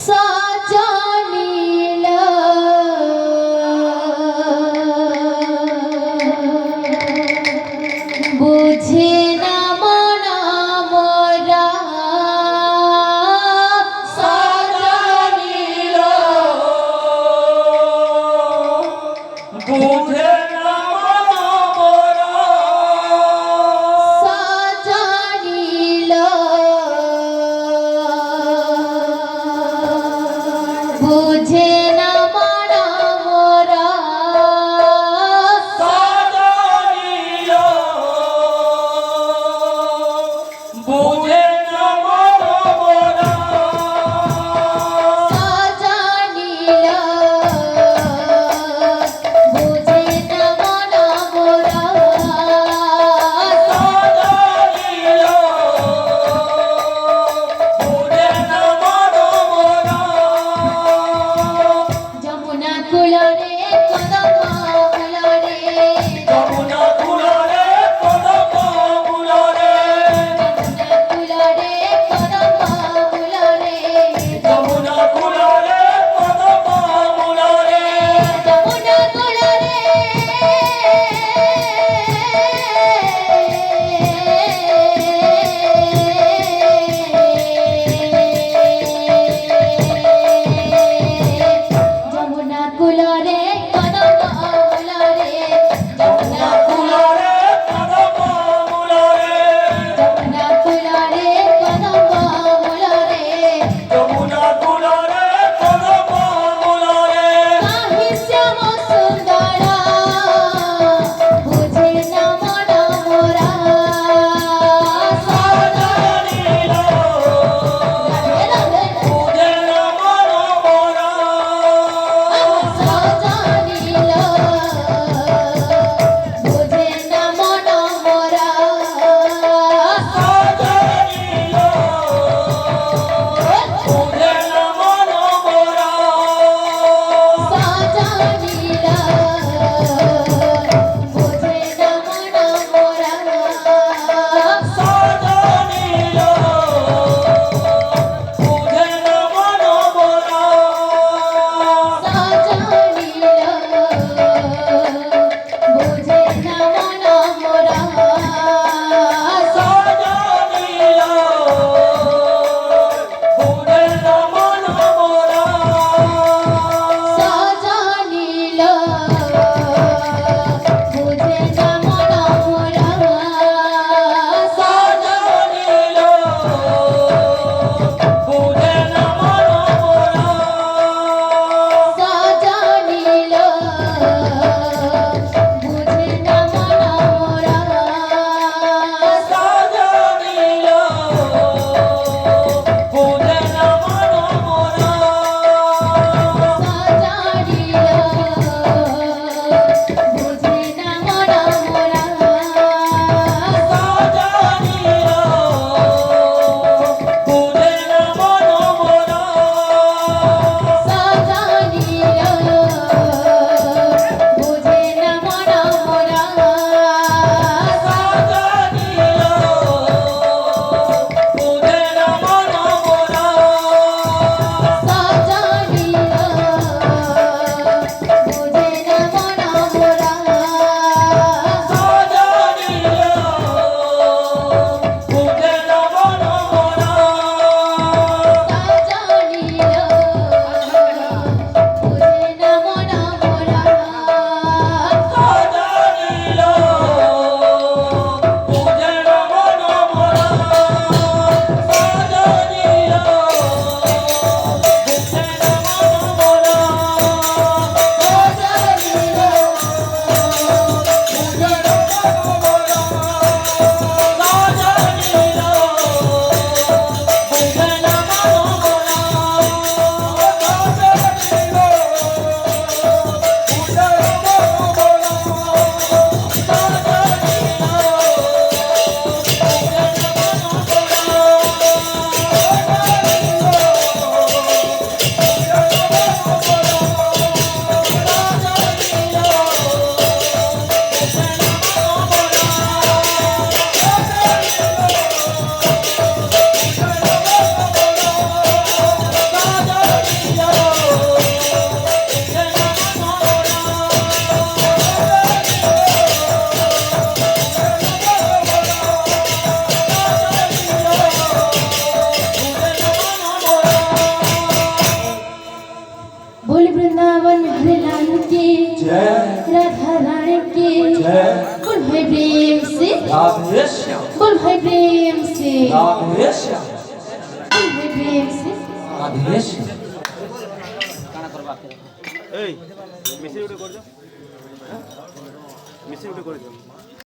সাজানিল বুঝে না মন মোরা সাজানিল বুঝে না মন মোরা সাজানিল বুঝে না মন মোরা সাজানিল বুঝে না মন মোরা সাজানিল বুঝে না মন মোরা সাজানিল বুঝে না মন মোরা जय राधा रानी की जय बोल भाई प्रेम से राधे श्याम बोल भाई प्रेम से राधे श्याम बोल भाई प्रेम से राधे श्याम এই মিছিল উঠে করছো মিছিল উঠে করে দাও